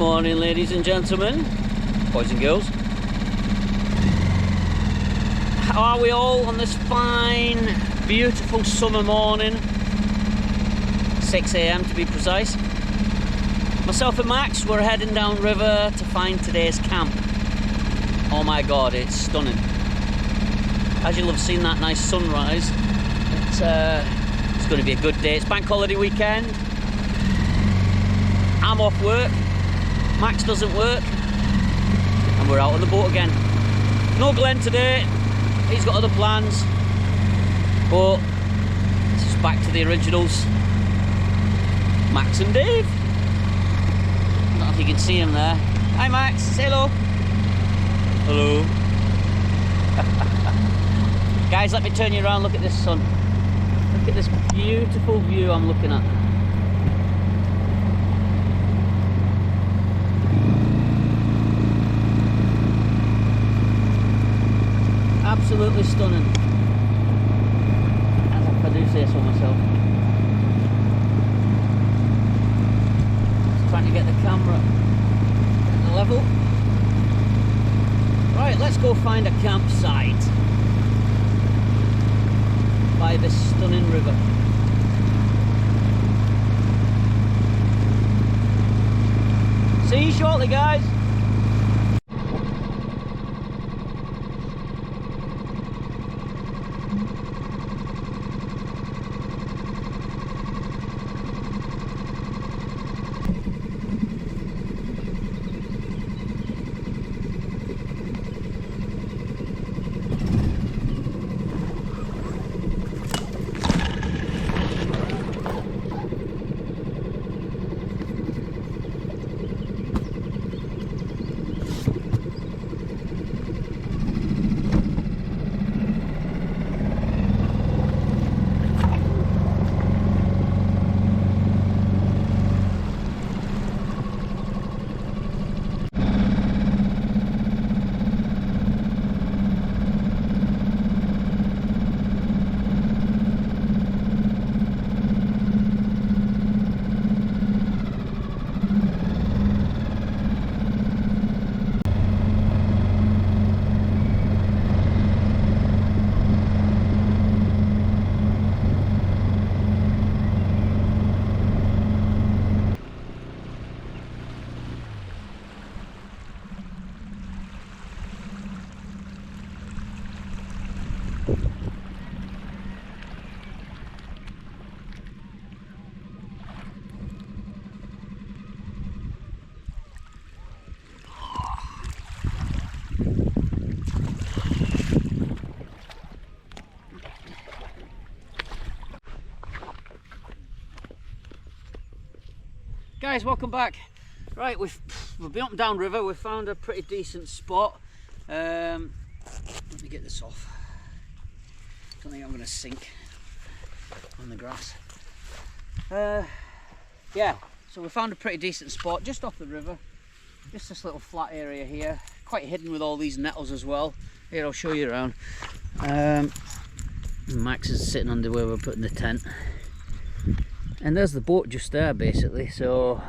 Morning, ladies and gentlemen, boys and girls. How are we all on this fine, beautiful summer morning? 6 AM to be precise. Myself and Max, we're heading down river to find today's camp. Oh my god, it's stunning. As you'll have seen that nice sunrise, it's going to be a good day. It's bank holiday weekend. I'm off work, Max doesn't work, and we're out on the boat again. No Glenn today, he's got other plans, but this is back to the originals. Max and Dave. I don't know if you can see him there. Hi Max, say hello. Hello. Guys, let me turn you around, look at this sun. Look at this beautiful view I'm looking at. Absolutely stunning, if I do say so myself. Just trying to get the camera at the level. Right, let's go find a campsite by this stunning river. See you shortly, guys. Guys, welcome back. Right, we've been up and down river. We've found a pretty decent spot. Let me get this off. Don't think I'm going to sink on the grass. Yeah, so we found a pretty decent spot just off the river. Just this little flat area here, quite hidden with all these nettles as well. Here, I'll show you around. Max is sitting under where we're putting the tent. And there's the boat just there, basically. So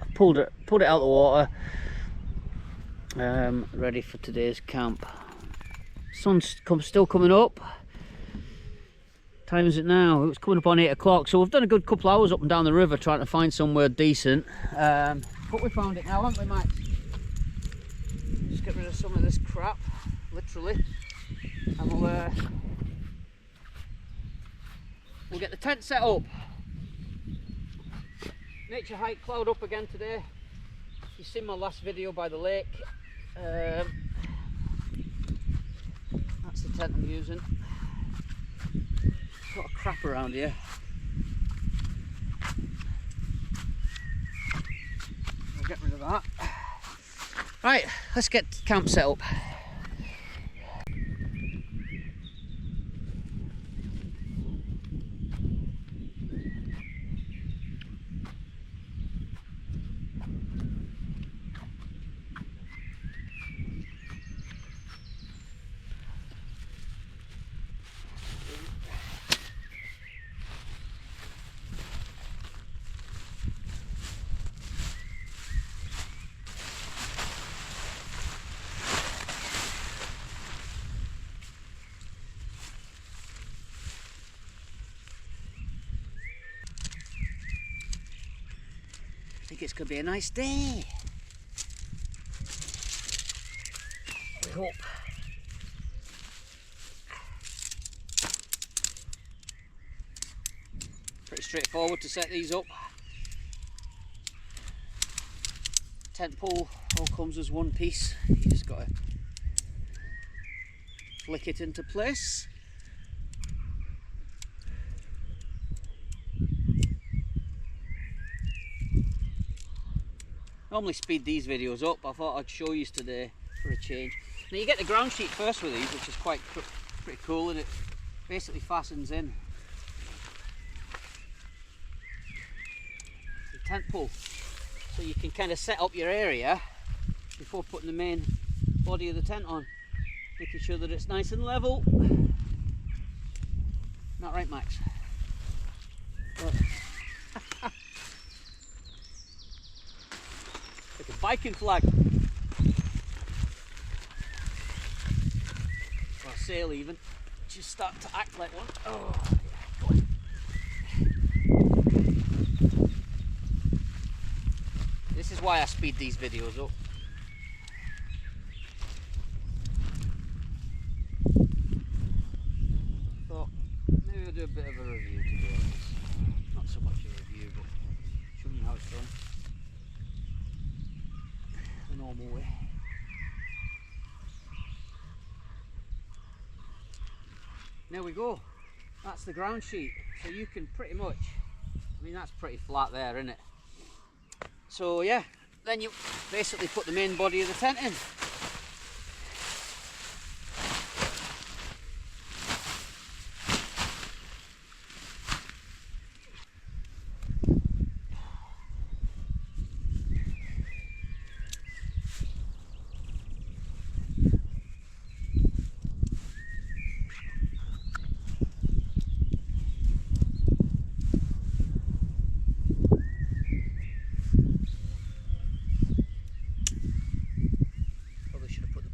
I've pulled it out of the water, ready for today's camp. Sun's still coming up. Time is it now? It's coming up on 8 o'clock. So we've done a good couple hours up and down the river trying to find somewhere decent. But we found it now, haven't we, Max? Just get rid of some of this crap, literally, and we'll get the tent set up. Naturehike cloud up again today. You've seen my last video by the lake. That's the tent I'm using. There's a lot of crap around here. We'll get rid of that. Right, let's get camp set up. think it's going to be a nice day. We hope. Pretty straightforward to set these up. Tent pole all comes as one piece. You just got to flick it into place. Normally speed these videos up, but I thought I'd show you today for a change. Now you get the ground sheet first with these, which is pretty cool, and it basically fastens in the tent pole, so you can kind of set up your area before putting the main body of the tent on, making sure that it's nice and level. Not right, Max? But like a Viking flag, or a sail even. Just start to act like one. Oh, yeah, go on. This is why I speed these videos up. Thought maybe I'll do a bit of a review today. Not so much a review, but show you how it's done the normal way. There we go. That's the ground sheet. So you can pretty much, I mean that's pretty flat there, isn't it? So yeah, then you basically put the main body of the tent in.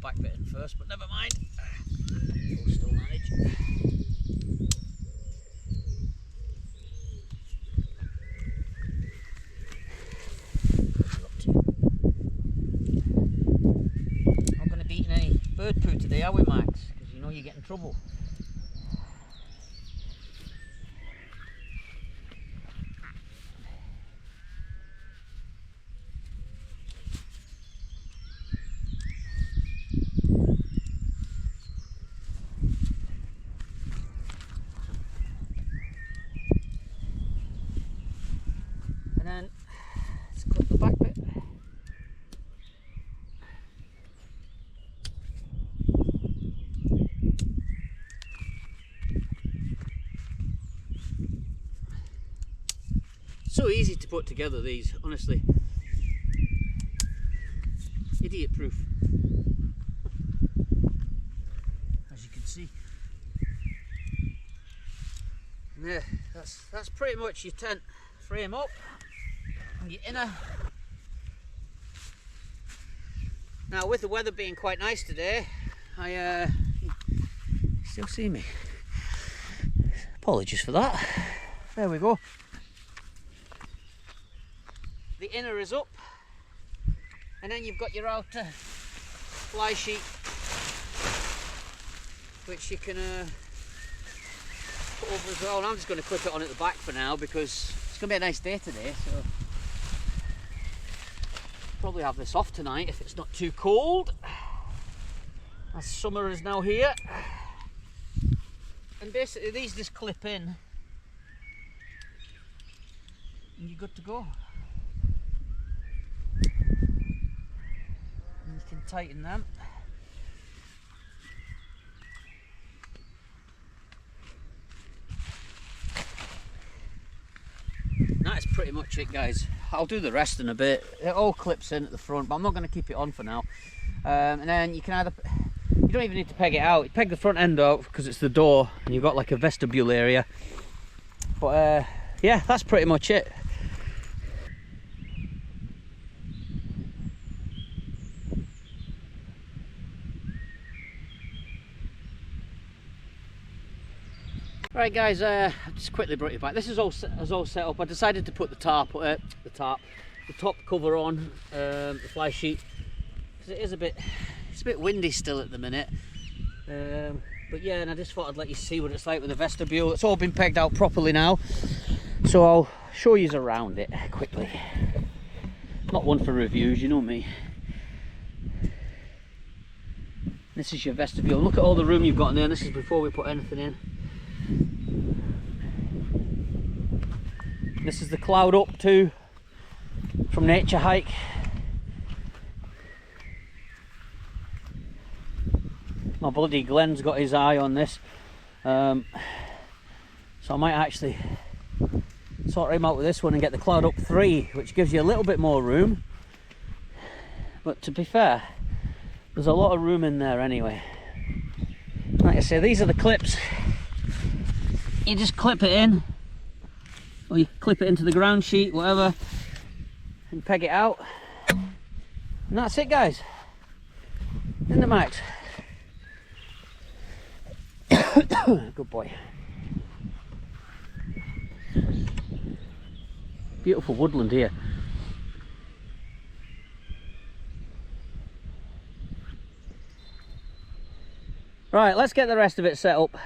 Back bit in first, but never mind. We'll still manage. Not going to be eating any bird poo today, are we, Max? Because you know you get in trouble. And then let's clip the back bit. So easy to put together these, honestly. Idiot proof. As you can see. And there, that's pretty much your tent frame up. Your inner. Now with the weather being quite nice today, I still see me. Apologies for that. There we go. The inner is up, and then you've got your outer fly sheet, which you can put over as well. And I'm just going to clip it on at the back for now because it's going to be a nice day today. So probably have this off tonight if it's not too cold, as summer is now here. And basically these just clip in and you're good to go. And you can tighten them. That's pretty much it, guys. I'll do the rest in a bit. It all clips in at the front, but I'm not going to keep it on for now. And then you can either, you don't even need to peg it out. You peg the front end out because it's the door and you've got like a vestibule area. But yeah, that's pretty much it. Right guys, just quickly brought you back. This is all set up. I decided to put the tarp the top cover on, the fly sheet, because it is a bit windy still at the minute. But yeah, and I just thought I'd let you see what it's like with the vestibule. It's all been pegged out properly now, so I'll show you around it quickly. Not one for reviews, you know me. This is your vestibule. Look at all the room you've got in there. This is before we put anything in. This is the cloud up too from Naturehike. My bloody Glenn's got his eye on this, so I might actually sort him out with this one and get the cloud up 3, which gives you a little bit more room. But to be fair, there's a lot of room in there anyway. Like I say, these are the clips. You just clip it in, or you clip it into the ground sheet, whatever, and peg it out, and that's it, guys. In the max. Good boy. Beautiful woodland here. Right, let's get the rest of it set up.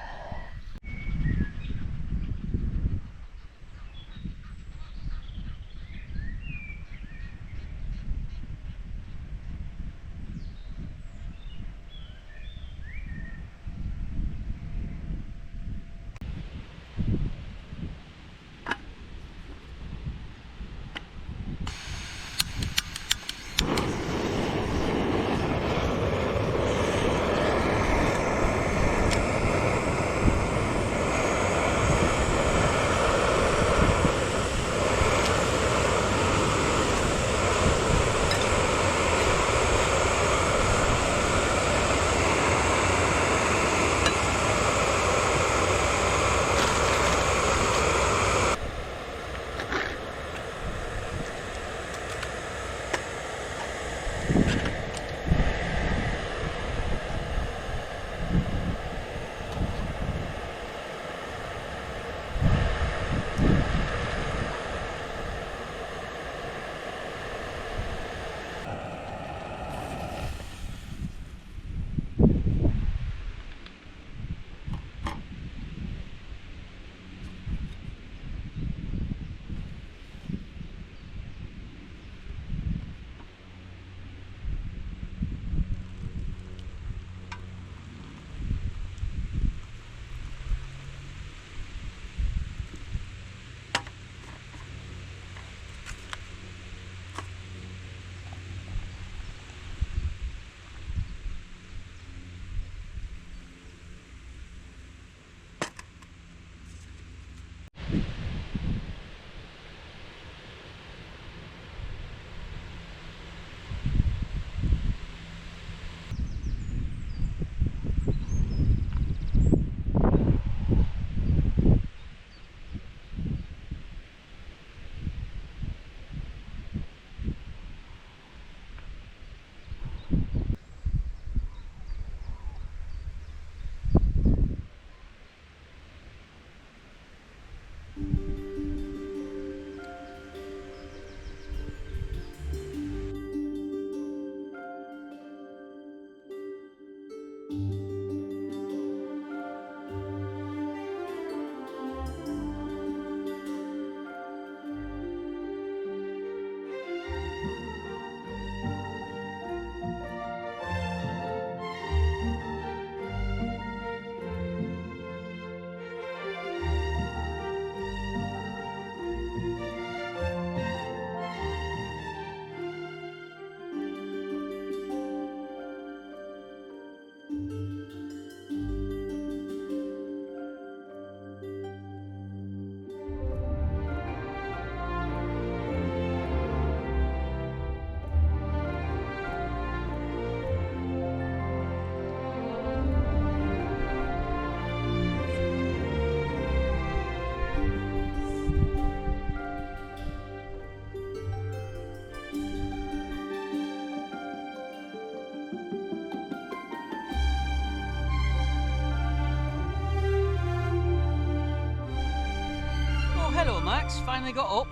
Finally got up.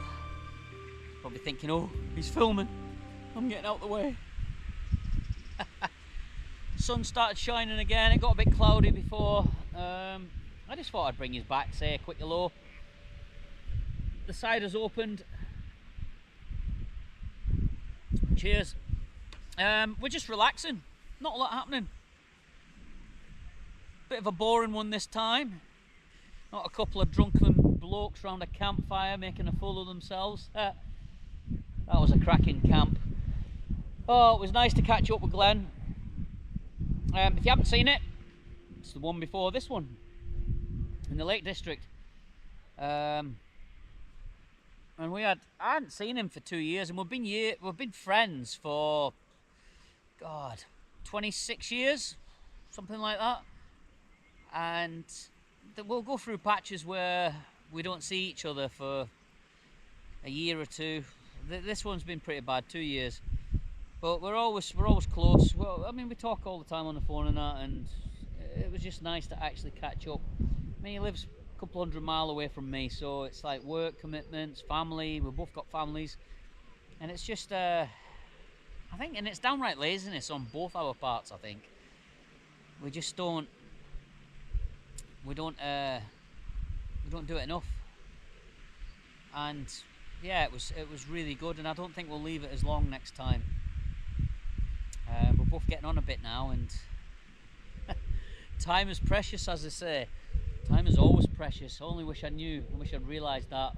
be thinking, oh, he's filming, I'm getting out the way. Sun started shining again. It got a bit cloudy before. I just thought I'd bring you back, say a quick hello. The side has opened. Cheers. We're just relaxing, not a lot happening. Bit of a boring one this time. Not a couple of drunken blokes round a campfire making a fool of themselves. That was a cracking camp. Oh, it was nice to catch up with Glenn. If you haven't seen it, it's the one before this one in the Lake District. And I hadn't seen him for 2 years, and we've been friends for, God, 26 years, something like that. And we'll go through patches where we don't see each other for a year or two. This one's been pretty bad, 2 years. But we're always close. Well, I mean, we talk all the time on the phone and that, and it was just nice to actually catch up. I mean, he lives a couple 100 miles away from me, so it's like work commitments, family. We've both got families, and it's just, I think, and it's downright laziness on both our parts. I think we just don't. We don't do it enough. And yeah, it was really good, and I don't think we'll leave it as long next time. We're both getting on a bit now, and time is precious, as they say. Time is always precious. I only wish I knew. I wish I'd realised that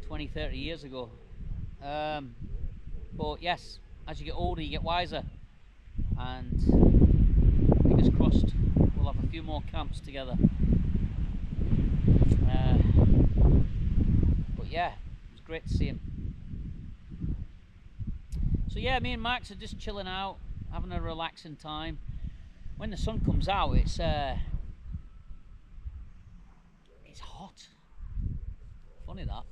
20, 30 years ago. But yes, as you get older, you get wiser, and fingers crossed we'll have a few more camps together. But yeah, it was great to see him. So yeah, me and Max are just chilling out, having a relaxing time. When the sun comes out, it's hot. Funny that.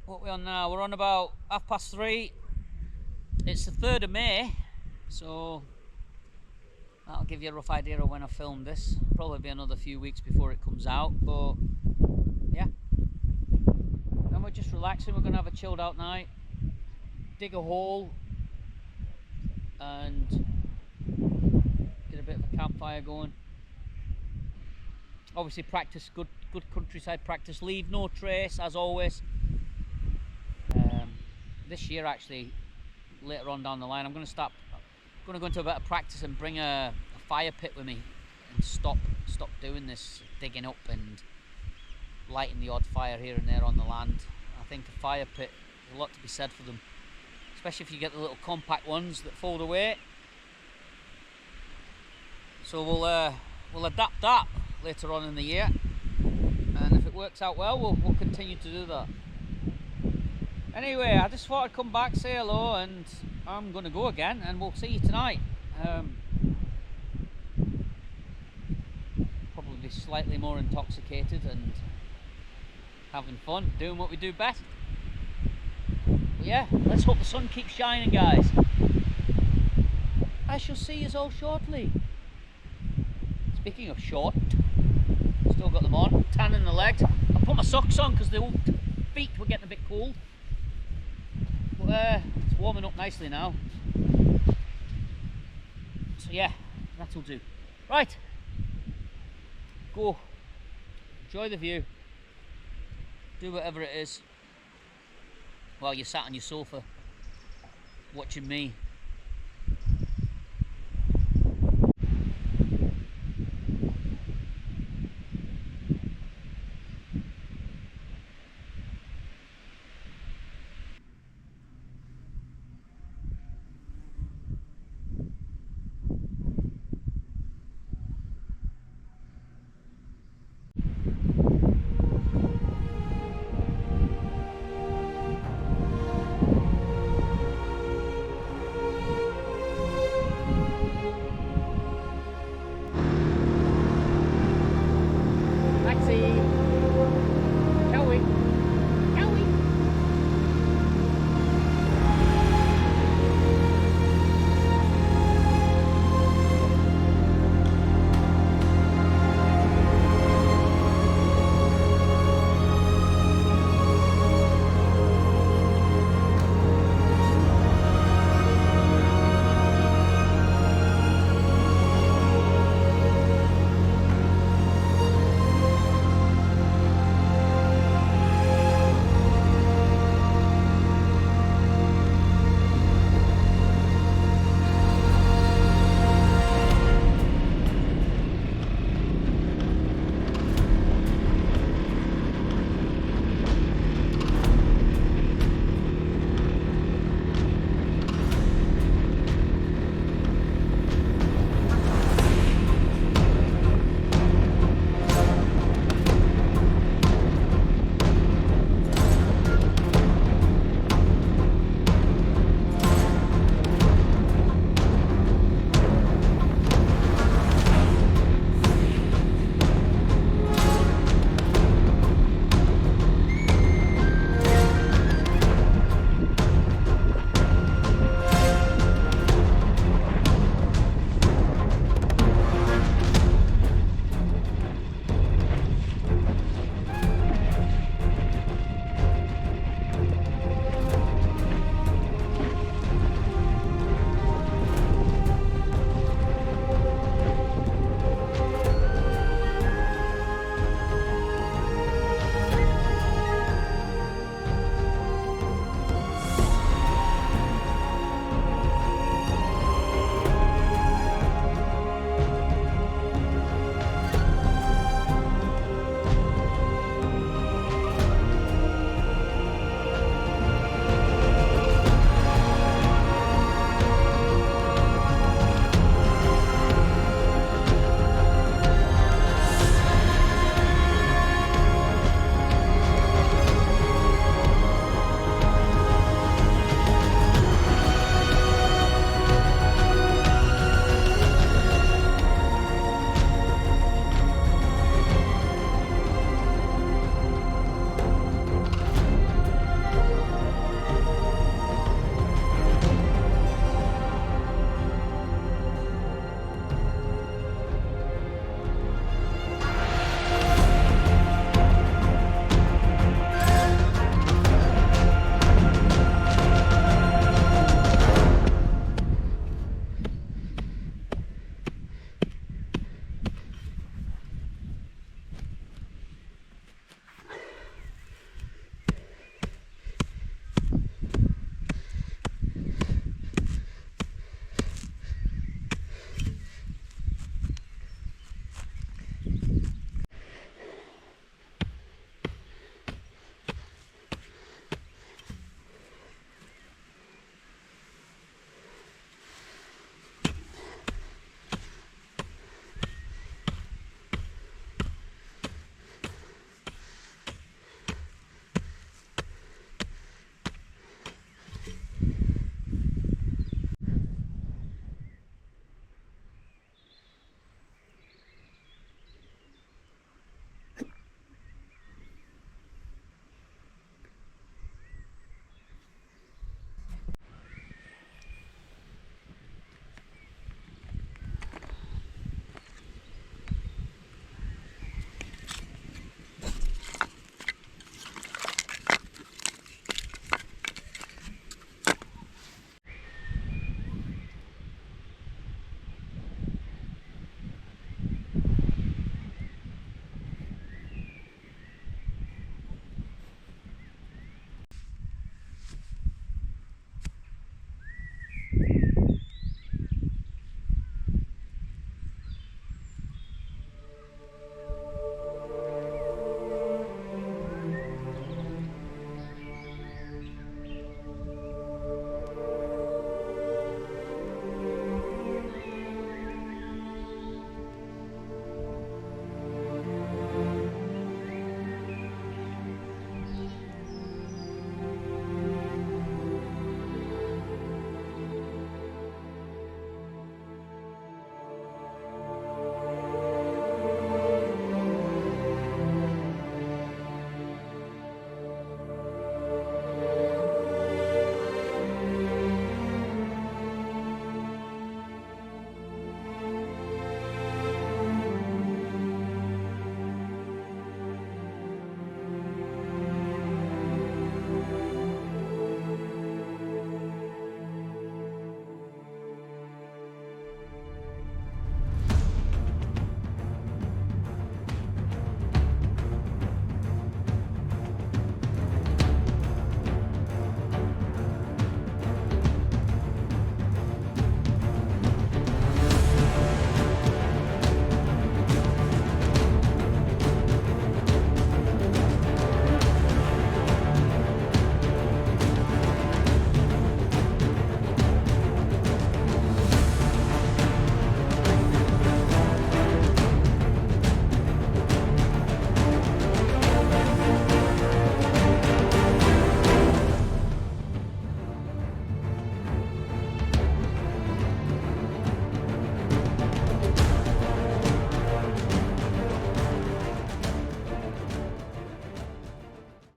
What are we on now? We're on about 3:30. It's the 3rd of May, so that'll give you a rough idea of when I filmed this. Probably be another few weeks before it comes out, but yeah. And we're just relaxing. We're going to have a chilled out night. Dig a hole and get a bit of a campfire going. Obviously practice good countryside practice. Leave no trace, as always. This year, actually, later on down the line, I'm going to go into a bit of practice and bring a fire pit with me and stop doing this digging up and lighting the odd fire here and there on the land. I think a fire pit, there's a lot to be said for them. Especially if you get the little compact ones that fold away. So we'll adapt that later on in the year, and if it works out well, we'll continue to do that. Anyway, I just thought I'd come back, say hello, and I'm going to go again, and we'll see you tonight. Probably be slightly more intoxicated and having fun, doing what we do best. But yeah, let's hope the sun keeps shining, guys. I shall see you all shortly. Speaking of short, still got them on, tanning the legs. I put my socks on because the old feet were getting a bit cold. But it's warming up nicely now. So yeah, that'll do. Right, go. Enjoy the view. Do whatever it is while you're sat on your sofa watching me